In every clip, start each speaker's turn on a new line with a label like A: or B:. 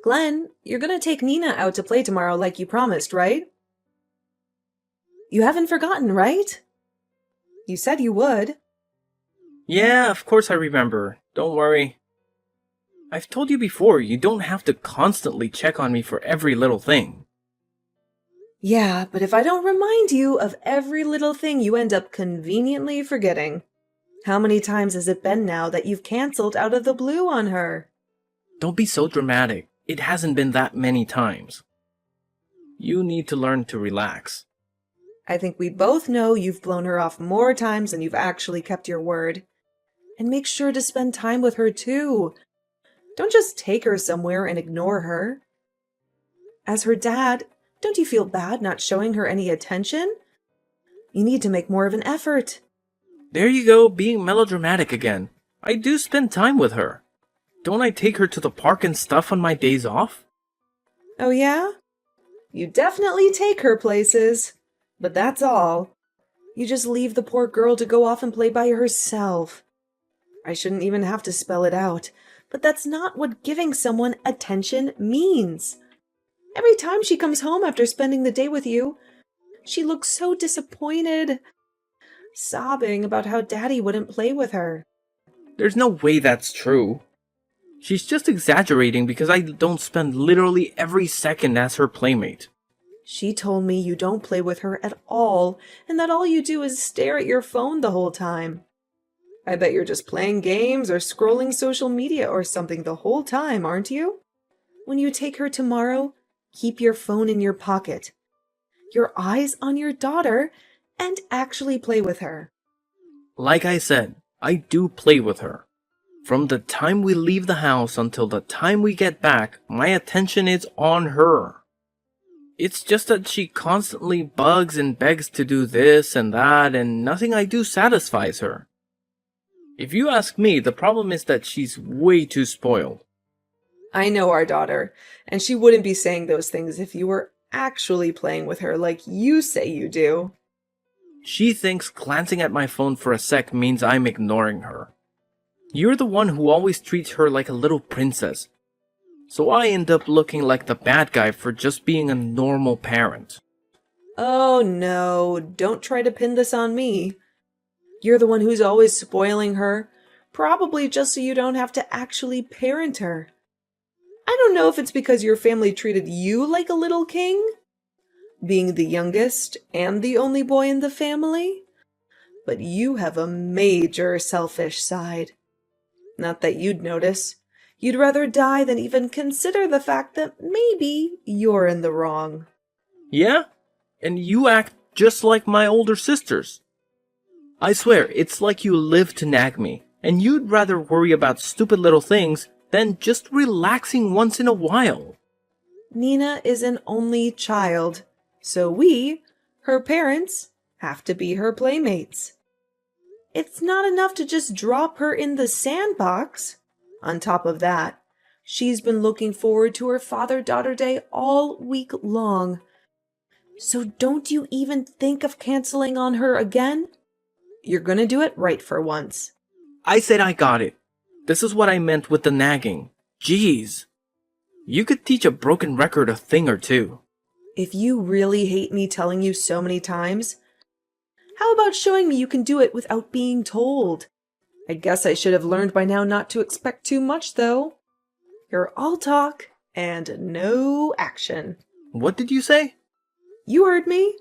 A: Glenn, you're gonna take Nina out to play tomorrow like you promised, right? You haven't forgotten, right? You said you would.
B: Yeah, of course I remember. Don't worry. I've told you before, you don't have to constantly check on me for every little thing.
A: Yeah, but if I don't remind you of every little thing, you end up conveniently forgetting. How many times has it been now that you've canceled out of the blue on her?
B: Don't be so dramatic. It hasn't been that many times. You need to learn to relax.
A: I think we both know you've blown her off more times than you've actually kept your word. And make sure to spend time with her too. Don't just take her somewhere and ignore her. As her dad, don't you feel bad not showing her any attention? You need to make more of an effort.
B: There you go, being melodramatic again. I do spend time with her. Don't I take her to the park and stuff on my days off?
A: Oh yeah? You definitely take her places. But that's all. You just leave the poor girl to go off and play by herself. I shouldn't even have to spell it out, but that's not what giving someone attention means. Every time she comes home after spending the day with you, she looks so disappointed, sobbing about how Daddy wouldn't play with her.
B: There's no way that's true. She's just exaggerating because I don't spend literally every second as her playmate.
A: She told me you don't play with her at all, and that all you do is stare at your phone the whole time. I bet you're just playing games or scrolling social media or something the whole time, aren't you? When you take her tomorrow, keep your phone in your pocket, your eyes on your daughter, and actually play with her.
B: Like I said, I do play with her. From the time we leave the house until the time we get back, my attention is on her. It's just that she constantly bugs and begs to do this and that, and nothing I do satisfies her. If you ask me, the problem is that she's way too spoiled.
A: I know our daughter, and she wouldn't be saying those things if you were actually playing with her like you say you do.
B: She thinks glancing at my phone for a sec means I'm ignoring her. You're the one who always treats her like a little princess. So I end up looking like the bad guy for just being a normal parent.
A: Oh no, don't try to pin this on me. You're the one who's always spoiling her, probably just so you don't have to actually parent her. I don't know if it's because your family treated you like a little king, being the youngest and the only boy in the family, but you have a major selfish side. Not that you'd notice. You'd rather die than even consider the fact that maybe you're in the wrong.
B: Yeah? And you act just like my older sisters. I swear, it's like you live to nag me, and you'd rather worry about stupid little things than just relaxing once in a while.
A: Nina is an only child, so we, her parents, have to be her playmates. It's not enough to just drop her in the sandbox. On top of that, she's been looking forward to her father-daughter day all week long. So don't you even think of canceling on her again? You're gonna do it right for once.
B: I said I got it. This is what I meant with the nagging. Jeez. You could teach a broken record a thing or two.
A: If you really hate me telling you so many times, how about showing me you can do it without being told? I guess I should have learned by now not to expect too much, though. You're all talk and no action.
B: What did you say?
A: You heard me.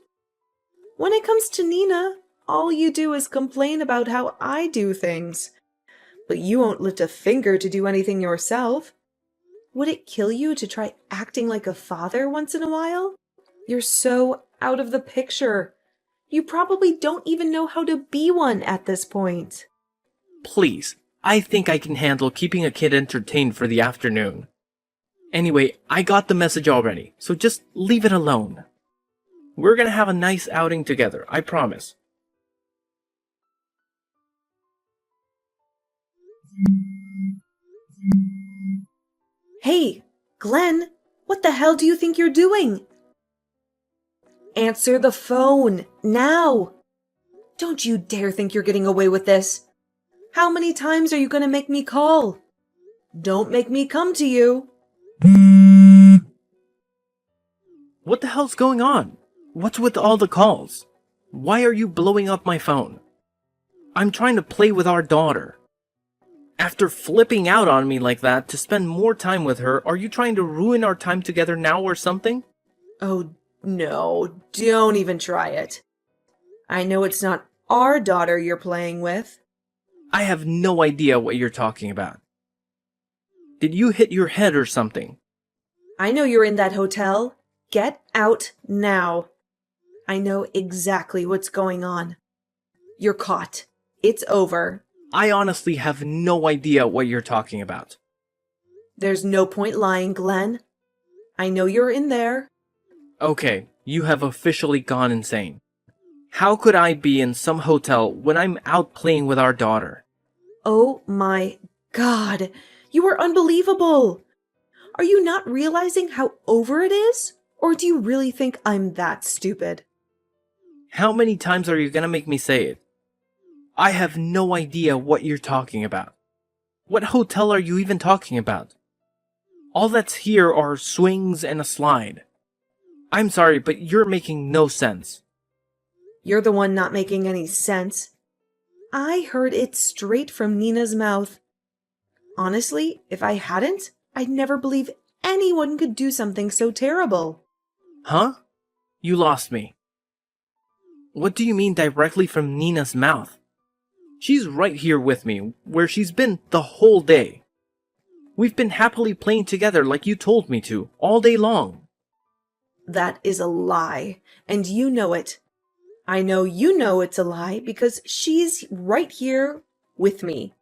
A: When it comes to Nina, all you do is complain about how I do things. But you won't lift a finger to do anything yourself. Would it kill you to try acting like a father once in a while? You're so out of the picture. You probably don't even know how to be one at this point.
B: Please, I think I can handle keeping a kid entertained for the afternoon. Anyway, I got the message already, so just leave it alone. We're gonna have a nice outing together, I promise.
A: Hey, Glenn, what the hell do you think you're doing? Answer the phone, now! Don't you dare think you're getting away with this. How many times are you going to make me call? Don't make me come to you.
B: What the hell's going on? What's with all the calls? Why are you blowing up my phone? I'm trying to play with our daughter. After flipping out on me like that to spend more time with her, are you trying to ruin our time together now or something?
A: Oh, no, don't even try it. I know it's not our daughter you're playing with.
B: I have no idea what you're talking about. Did you hit your head or something?
A: I know you're in that hotel. Get out now. I know exactly what's going on. You're caught. It's over.
B: I honestly have no idea what you're talking about.
A: There's no point lying, Glenn. I know you're in there.
B: Okay, you have officially gone insane. How could I be in some hotel when I'm out playing with our daughter?
A: Oh my God, you are unbelievable. Are you not realizing how over it is? Or do you really think I'm that stupid?
B: How many times are you gonna make me say it? I have no idea what you're talking about. What hotel are you even talking about? All that's here are swings and a slide. I'm sorry, but you're making no sense.
A: You're the one not making any sense. I heard it straight from Nina's mouth. Honestly, if I hadn't, I'd never believe anyone could do something so terrible.
B: Huh? You lost me. What do you mean directly from Nina's mouth? She's right here with me, where she's been the whole day. We've been happily playing together like you told me to, all day long.
A: That is a lie, and you know it. I know you know it's a lie because she's right here with me.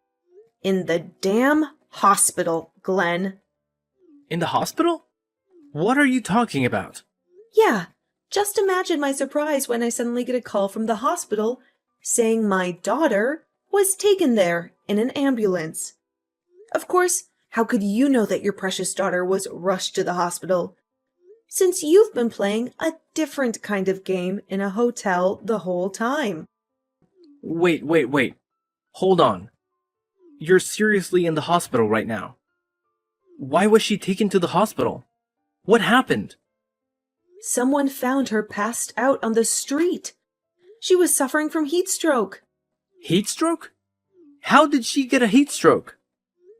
A: In the damn hospital, Glenn.
B: In the hospital? What are you talking about?
A: Yeah, just imagine my surprise when I suddenly get a call from the hospital saying my daughter was taken there in an ambulance. Of course, how could you know that your precious daughter was rushed to the hospital? Since you've been playing a different kind of game in a hotel the whole time.
B: Wait. Hold on. You're seriously in the hospital right now. Why was she taken to the hospital? What happened?
A: Someone found her passed out on the street. She was suffering from heat stroke.
B: Heat stroke? How did she get a heat stroke?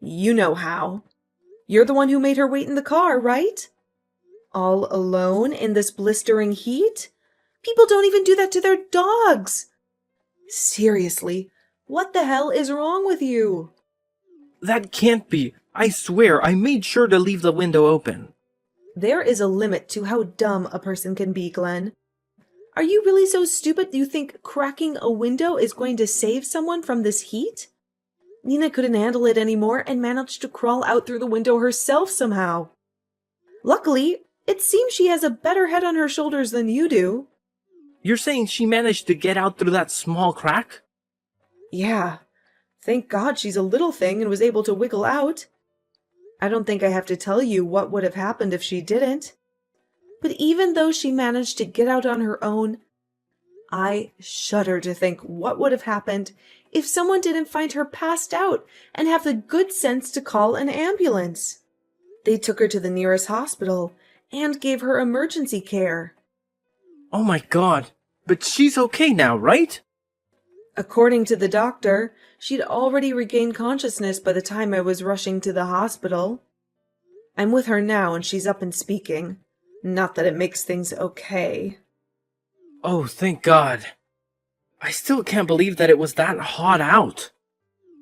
A: You know how. You're the one who made her wait in the car, right? All alone in this blistering heat? People don't even do that to their dogs. Seriously, what the hell is wrong with you?
B: That can't be. I swear, I made sure to leave the window open.
A: There is a limit to how dumb a person can be, Glenn. Are you really so stupid you think cracking a window is going to save someone from this heat? Nina couldn't handle it anymore and managed to crawl out through the window herself somehow. Luckily, it seems she has a better head on her shoulders than you do.
B: You're saying she managed to get out through that small crack?
A: Yeah. Thank God she's a little thing and was able to wiggle out. I don't think I have to tell you what would have happened if she didn't. But even though she managed to get out on her own, I shudder to think what would have happened if someone didn't find her passed out and have the good sense to call an ambulance. They took her to the nearest hospital and gave her emergency care.
B: Oh my god, but she's okay now, right?
A: According to the doctor, she'd already regained consciousness by the time I was rushing to the hospital. I'm with her now and she's up and speaking. Not that it makes things okay.
B: Oh, thank God. I still can't believe that it was that hot out.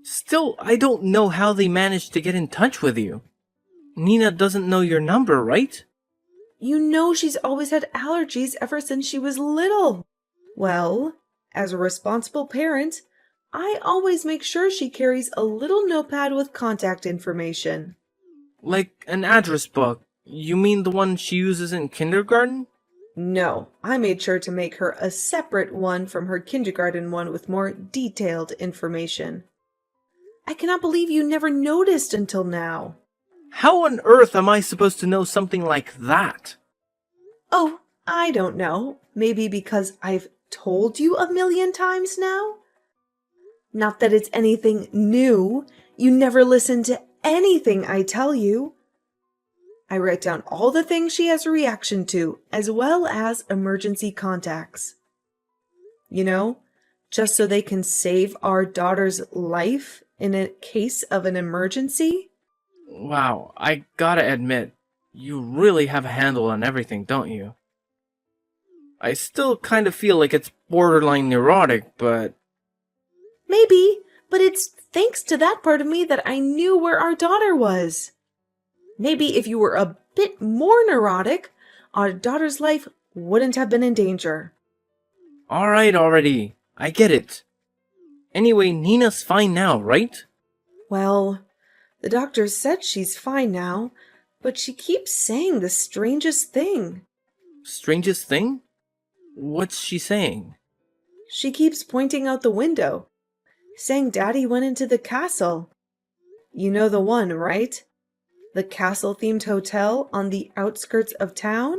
B: Still, I don't know how they managed to get in touch with you. Nina doesn't know your number, right?
A: You know she's always had allergies ever since she was little. Well, as a responsible parent, I always make sure she carries a little notepad with contact information.
B: Like an address book. You mean the one she uses in kindergarten?
A: No, I made sure to make her a separate one from her kindergarten one with more detailed information. I cannot believe you never noticed until now.
B: How on earth am I supposed to know something like that?
A: Oh, I don't know. Maybe because I've told you a million times now? Not that it's anything new. You never listen to anything I tell you. I write down all the things she has a reaction to, as well as emergency contacts. You know, just so they can save our daughter's life in a case of an emergency.
B: Wow, I gotta admit, you really have a handle on everything, don't you? I still kind of feel like it's borderline neurotic, but
A: Maybe, but it's thanks to that part of me that I knew where our daughter was. Maybe if you were a bit more neurotic, our daughter's life wouldn't have been in danger.
B: alright already. I get it. Anyway, Nina's fine now, right?
A: Well, the doctor said she's fine now, but she keeps saying the strangest thing.
B: Strangest thing? What's she saying?
A: She keeps pointing out the window, saying Daddy went into the castle. You know the one, right? The castle-themed hotel on the outskirts of town?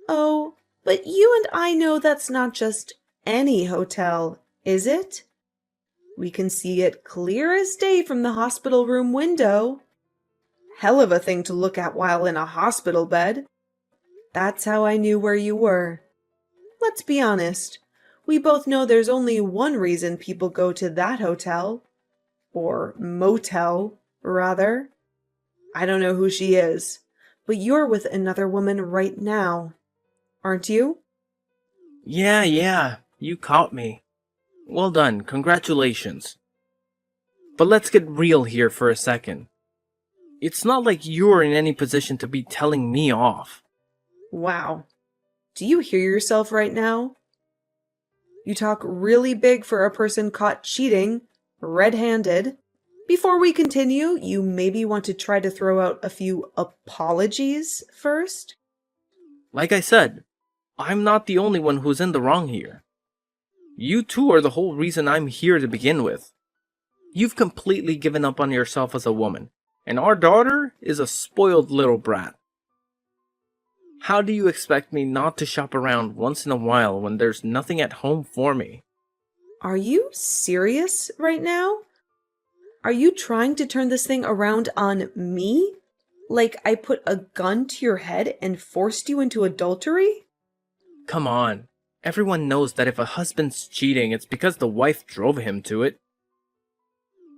A: Oh, but you and I know that's not just any hotel, is it? We can see it clear as day from the hospital room window. Hell of a thing to look at while in a hospital bed. That's how I knew where you were. Let's be honest. We both know there's only one reason people go to that hotel. Or motel, rather. I don't know who she is, but you're with another woman right now. Aren't you?
B: Yeah, you caught me. Well done, congratulations. But let's get real here for a second. It's not like you're in any position to be telling me off.
A: Wow. Do you hear yourself right now? You talk really big for a person caught cheating, red-handed. Before we continue, you maybe want to try to throw out a few apologies first?
B: Like I said, I'm not the only one who's in the wrong here. You two are the whole reason I'm here to begin with. You've completely given up on yourself as a woman, and our daughter is a spoiled little brat. How do you expect me not to shop around once in a while when there's nothing at home for me?
A: Are you serious right now? Are you trying to turn this thing around on me? Like I put a gun to your head and forced you into adultery?
B: Come on. Everyone knows that if a husband's cheating, it's because the wife drove him to it.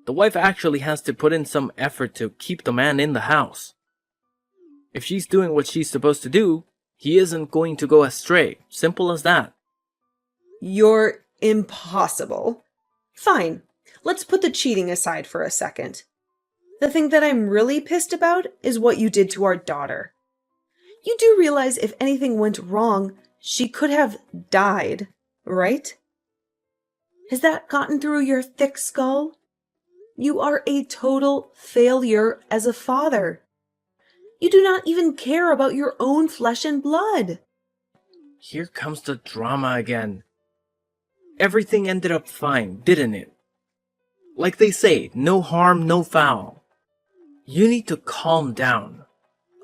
B: The wife actually has to put in some effort to keep the man in the house. If she's doing what she's supposed to do, he isn't going to go astray. Simple as that.
A: You're impossible. Fine, let's put the cheating aside for a second. The thing that I'm really pissed about is what you did to our daughter. You do realize if anything went wrong, she could have died, right? Has that gotten through your thick skull? You are a total failure as a father. You do not even care about your own flesh and blood.
B: Here comes the drama again. Everything ended up fine, didn't it? Like they say, no harm, no foul. You need to calm down.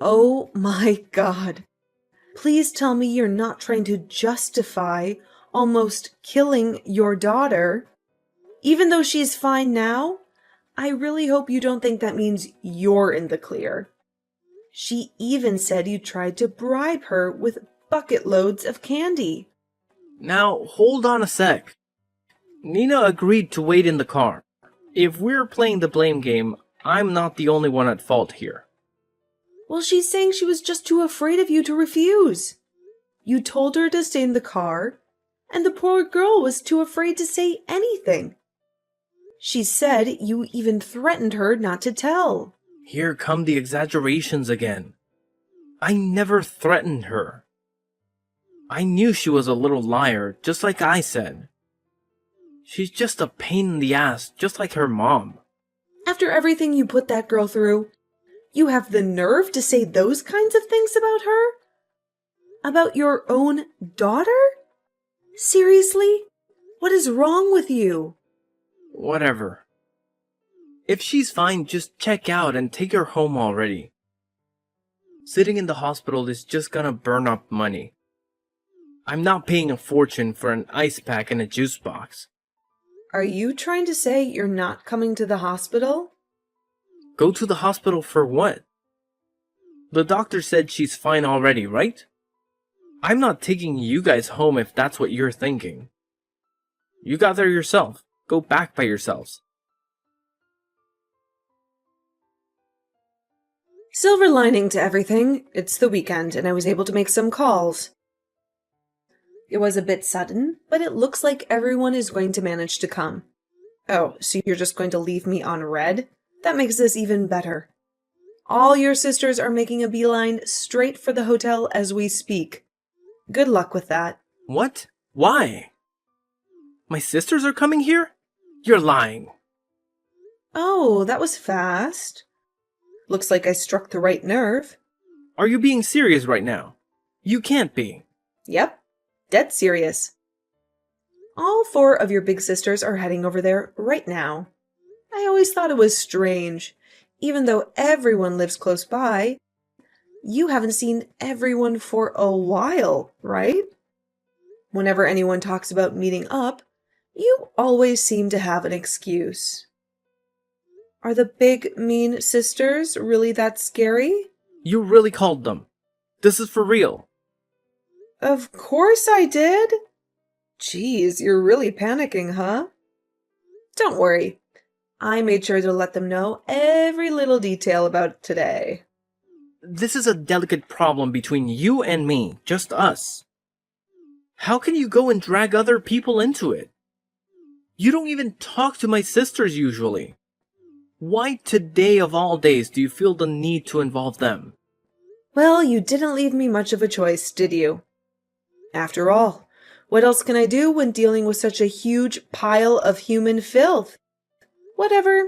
A: Oh my God. Please tell me you're not trying to justify almost killing your daughter. Even though she's fine now, I really hope you don't think that means you're in the clear. She even said you tried to bribe her with bucket loads of candy.
B: Now, hold on a sec. Nina agreed to wait in the car. If we're playing the blame game, I'm not the only one at fault here.
A: Well, she's saying she was just too afraid of you to refuse. You told her to stay in the car, and the poor girl was too afraid to say anything. She said you even threatened her not to tell.
B: Here come the exaggerations again. I never threatened her. I knew she was a little liar, just like I said. She's just a pain in the ass, just like her mom.
A: After everything you put that girl through, you have the nerve to say those kinds of things about her? About your own daughter? Seriously? What is wrong with you?
B: Whatever. If she's fine, just check out and take her home already. Sitting in the hospital is just gonna burn up money. I'm not paying a fortune for an ice pack and a juice box.
A: Are you trying to say you're not coming to the hospital?
B: Go to the hospital for what? The doctor said she's fine already, right? I'm not taking you guys home if that's what you're thinking. You got there yourself. Go back by yourselves.
A: Silver lining to everything, it's the weekend and I was able to make some calls. It was a bit sudden, but it looks like everyone is going to manage to come. Oh, so you're just going to leave me on red? That makes this even better. All your sisters are making a beeline straight for the hotel as we speak. Good luck with that.
B: What? Why? My sisters are coming here? You're lying.
A: Oh, that was fast. Looks like I struck the right nerve.
B: Are you being serious right now? You can't be.
A: Yep, dead serious. All 4 of your big sisters are heading over there right now. I always thought it was strange. Even though everyone lives close by, you haven't seen everyone for a while, right? Whenever anyone talks about meeting up, you always seem to have an excuse. Are the big, mean sisters really that scary?
B: You really called them. This is for real.
A: Of course I did. Geez, you're really panicking, huh? Don't worry. I made sure to let them know every little detail about today.
B: This is a delicate problem between you and me, just us. How can you go and drag other people into it? You don't even talk to my sisters usually. Why today of all days do you feel the need to involve them?
A: Well, you didn't leave me much of a choice, did you? After all, what else can I do when dealing with such a huge pile of human filth? Whatever.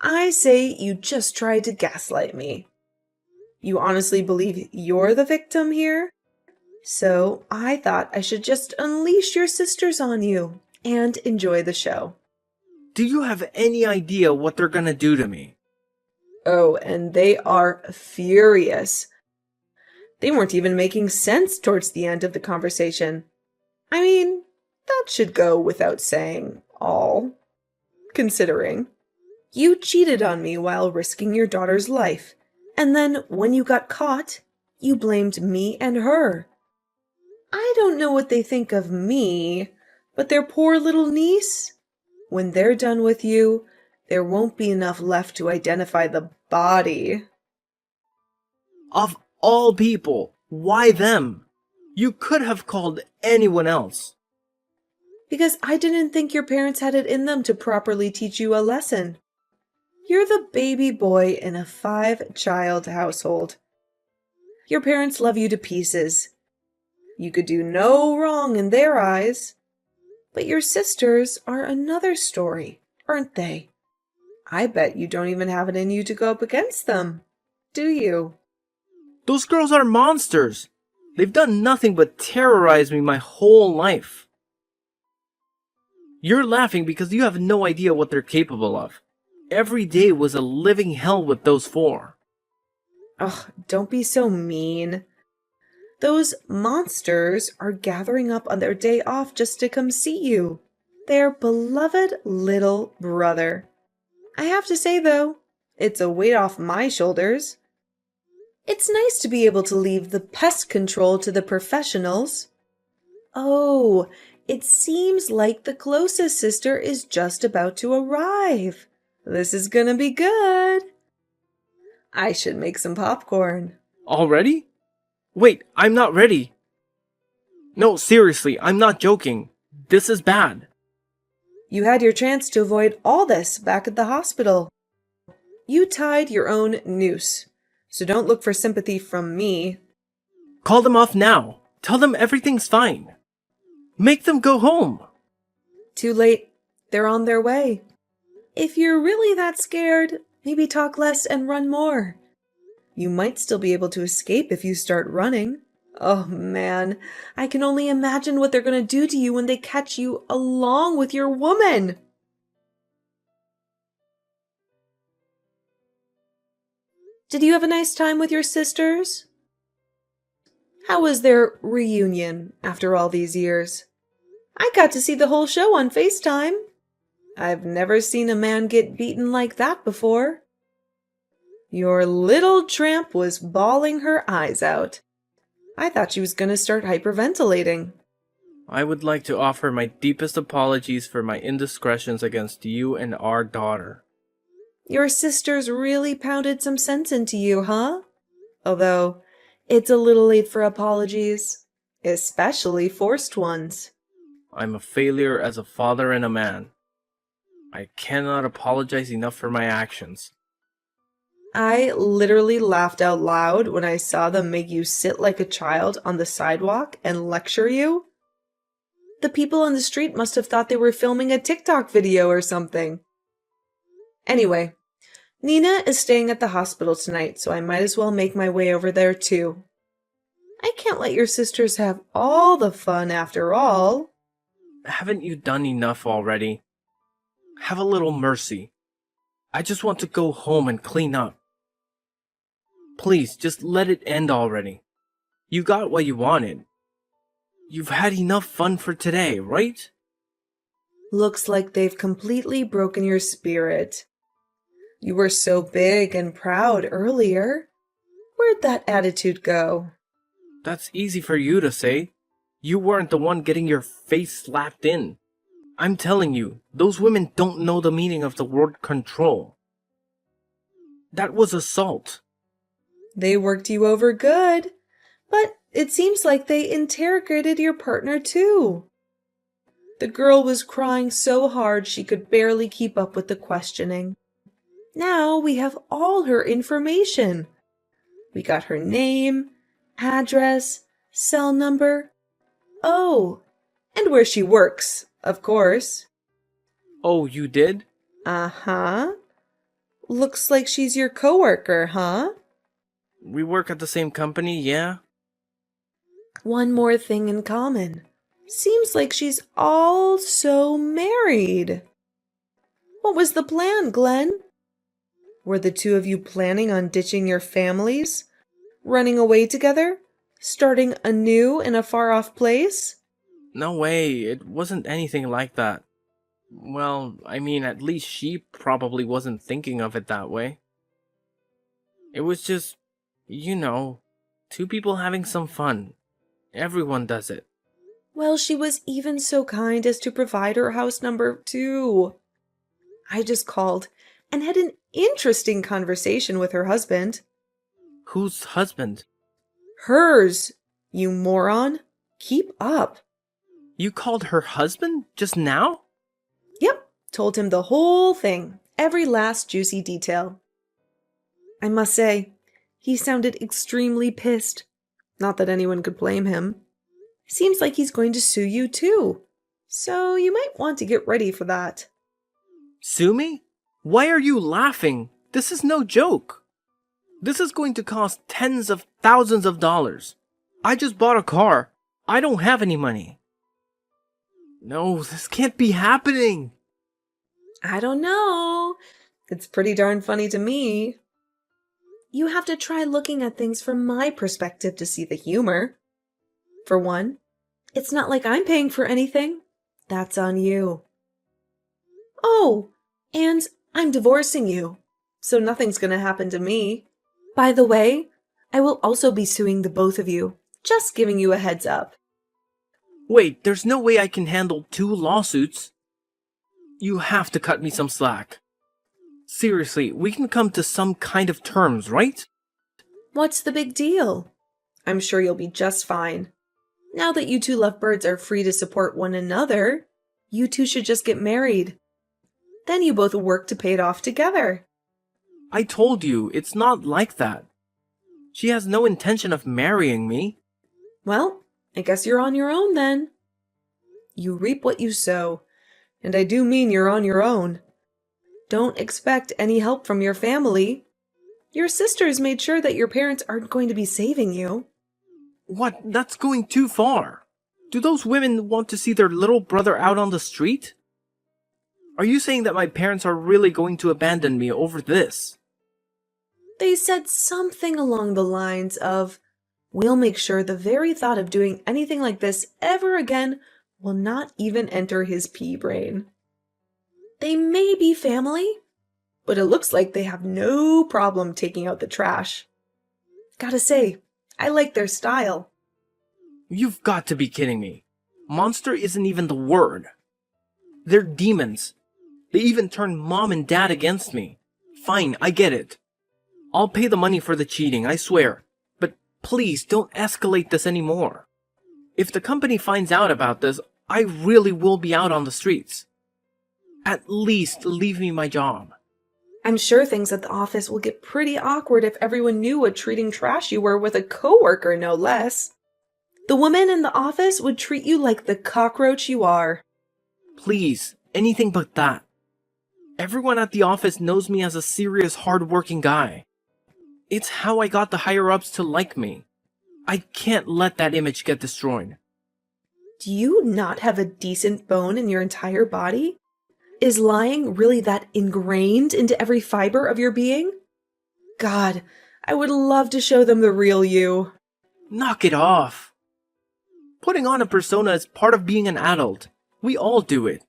A: I say you just tried to gaslight me. You honestly believe you're the victim here? So I thought I should just unleash your sisters on you and enjoy the show.
B: Do you have any idea what they're gonna do to me?
A: Oh, and they are furious. They weren't even making sense towards the end of the conversation. I mean, that should go without saying, all considering. You cheated on me while risking your daughter's life, and then when you got caught, you blamed me and her. I don't know what they think of me, but their poor little niece? When they're done with you, there won't be enough left to identify the body.
B: Of all people, why them? You could have called anyone else.
A: Because I didn't think your parents had it in them to properly teach you a lesson. You're the baby boy in a 5-child household. Your parents love you to pieces. You could do no wrong in their eyes. But your sisters are another story, aren't they? I bet you don't even have it in you to go up against them, do you?
B: Those girls are monsters. They've done nothing but terrorize me my whole life. You're laughing because you have no idea what they're capable of. Every day was a living hell with those 4.
A: Ugh, don't be so mean. Those monsters are gathering up on their day off just to come see you. Their beloved little brother. I have to say, though, it's a weight off my shoulders. It's nice to be able to leave the pest control to the professionals. Oh, it seems like the closest sister is just about to arrive. This is gonna be good. I should make some popcorn.
B: Already? Wait, I'm not ready. No, seriously, I'm not joking. This is bad.
A: You had your chance to avoid all this back at the hospital. You tied your own noose, so don't look for sympathy from me.
B: Call them off now. Tell them everything's fine. Make them go home.
A: Too late. They're on their way. If you're really that scared, maybe talk less and run more. You might still be able to escape if you start running. Oh man, I can only imagine what they're gonna do to you when they catch you along with your woman. Did you have a nice time with your sisters? How was their reunion after all these years? I got to see the whole show on FaceTime. I've never seen a man get beaten like that before. Your little tramp was bawling her eyes out. I thought she was going to start hyperventilating.
B: I would like to offer my deepest apologies for my indiscretions against you and our daughter.
A: Your sisters really pounded some sense into you, huh? Although, it's a little late for apologies, especially forced ones.
B: I'm a failure as a father and a man. I cannot apologize enough for my actions.
A: I literally laughed out loud when I saw them make you sit like a child on the sidewalk and lecture you. The people on the street must have thought they were filming a TikTok video or something. Anyway, Nina is staying at the hospital tonight, so I might as well make my way over there too. I can't let your sisters have all the fun after all.
B: Haven't you done enough already? Have a little mercy. I just want to go home and clean up. Please, just let it end already. You got what you wanted. You've had enough fun for today, right?
A: Looks like they've completely broken your spirit. You were so big and proud earlier. Where'd that attitude go?
B: That's easy for you to say. You weren't the one getting your face slapped in. I'm telling you, those women don't know the meaning of the word control. That was assault.
A: They worked you over good, but it seems like they interrogated your partner too. The girl was crying so hard she could barely keep up with the questioning. Now we have all her information. We got her name, address, cell number. Oh, and where she works, of course.
B: Oh, you did?
A: Uh-huh. Looks like she's your coworker, huh?
B: We work at the same company, yeah?
A: One more thing in common. Seems like she's also married. What was the plan, Glenn? Were the two of you planning on ditching your families? Running away together? Starting anew in a far-off place?
B: No way, it wasn't anything like that. Well, I mean, at least she probably wasn't thinking of it that way. It was just, two people having some fun. Everyone does it.
A: Well, she was even so kind as to provide her house number, too. I just called and had an interesting conversation with her husband.
B: Whose husband?
A: Hers, you moron. Keep up.
B: You called her husband just now?
A: Yep, told him the whole thing, every last juicy detail. I must say, he sounded extremely pissed. Not that anyone could blame him. Seems like he's going to sue you too. So you might want to get ready for that.
B: Sue me? Why are you laughing? This is no joke. This is going to cost tens of thousands of dollars. I just bought a car. I don't have any money. No, this can't be happening.
A: I don't know. It's pretty darn funny to me. You have to try looking at things from my perspective to see the humor. For one, it's not like I'm paying for anything. That's on you. Oh, and I'm divorcing you, so nothing's gonna happen to me. By the way, I will also be suing the both of you. Just giving you a heads up.
B: Wait, there's no way I can handle 2 lawsuits. You have to cut me some slack. Seriously, we can come to some kind of terms, right?
A: What's the big deal? I'm sure you'll be just fine. Now that you two lovebirds are free to support one another, you two should just get married. Then you both work to pay it off together.
B: I told you, it's not like that. She has no intention of marrying me.
A: Well, I guess you're on your own then. You reap what you sow, and I do mean you're on your own. Don't expect any help from your family. Your sisters made sure that your parents aren't going to be saving you.
B: What? That's going too far. Do those women want to see their little brother out on the street? Are you saying that my parents are really going to abandon me over this?
A: They said something along the lines of, "We'll make sure the very thought of doing anything like this ever again will not even enter his pea brain." They may be family, but it looks like they have no problem taking out the trash. Gotta say, I like their style.
B: You've got to be kidding me. Monster isn't even the word. They're demons. They even turned mom and dad against me. Fine, I get it. I'll pay the money for the cheating, I swear. But please don't escalate this anymore. If the company finds out about this, I really will be out on the streets. At least leave me my job.
A: I'm sure things at the office will get pretty awkward if everyone knew what treating trash you were with a coworker, no less. The woman in the office would treat you like the cockroach you are.
B: Please, anything but that. Everyone at the office knows me as a serious, hard-working guy. It's how I got the higher-ups to like me. I can't let that image get destroyed.
A: Do you not have a decent bone in your entire body? Is lying really that ingrained into every fiber of your being? God, I would love to show them the real you.
B: Knock it off. Putting on a persona is part of being an adult. We all do it.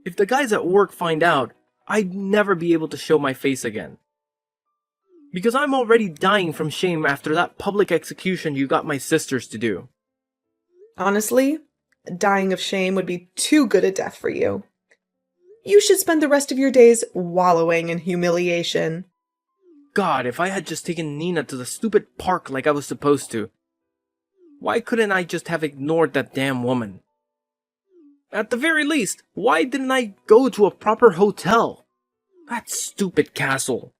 B: If the guys at work find out, I'd never be able to show my face again. Because I'm already dying from shame after that public execution you got my sisters to do.
A: Honestly, dying of shame would be too good a death for you. You should spend the rest of your days wallowing in humiliation.
B: God, if I had just taken Nina to the stupid park like I was supposed to. Why couldn't I just have ignored that damn woman? At the very least, why didn't I go to a proper hotel? That stupid castle.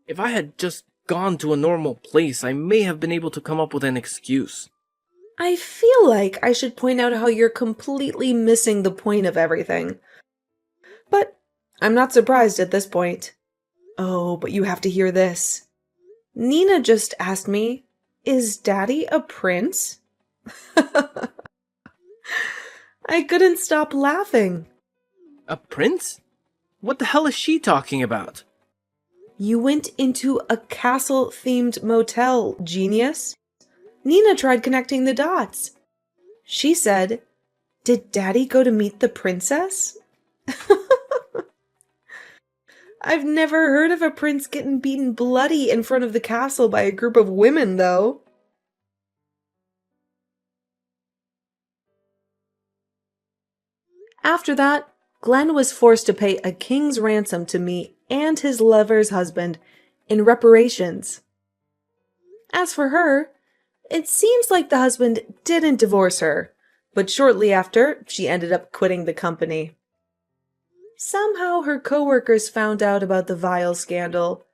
B: If I had just gone to a normal place, I may have been able to come up with an excuse.
A: I feel like I should point out how you're completely missing the point of everything. But I'm not surprised at this point. Oh, but you have to hear this. Nina just asked me, is Daddy a prince? I couldn't stop laughing.
B: A prince? What the hell is she talking about?
A: You went into a castle-themed motel, genius. Nina tried connecting the dots. She said, did Daddy go to meet the princess? I've never heard of a prince getting beaten bloody in front of the castle by a group of women, though. After that, Glenn was forced to pay a king's ransom to me and his lover's husband in reparations. As for her, it seems like the husband didn't divorce her, but shortly after, she ended up quitting the company. Somehow her coworkers found out about the vile scandal,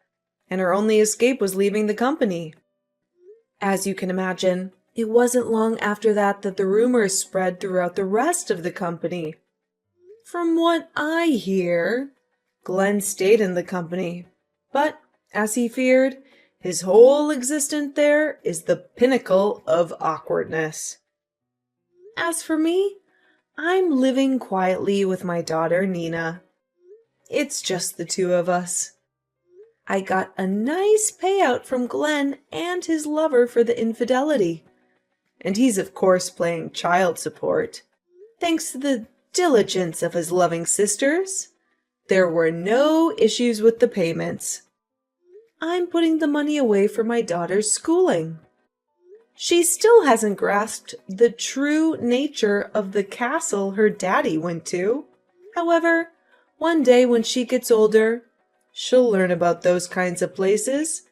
A: and her only escape was leaving the company. As you can imagine, it wasn't long after that that the rumors spread throughout the rest of the company. From what I hear, Glenn stayed in the company, but, as he feared, his whole existence there is the pinnacle of awkwardness. As for me, I'm living quietly with my daughter Nina. It's just the two of us. I got a nice payout from Glenn and his lover for the infidelity. And he's of course paying child support. Thanks to the diligence of his loving sisters, there were no issues with the payments. I'm putting the money away for my daughter's schooling. She still hasn't grasped the true nature of the castle her daddy went to. However, one day when she gets older, she'll learn about those kinds of places,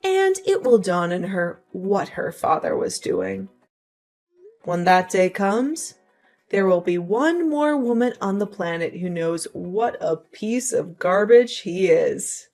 A: and it will dawn on her what her father was doing. When that day comes, there will be one more woman on the planet who knows what a piece of garbage he is.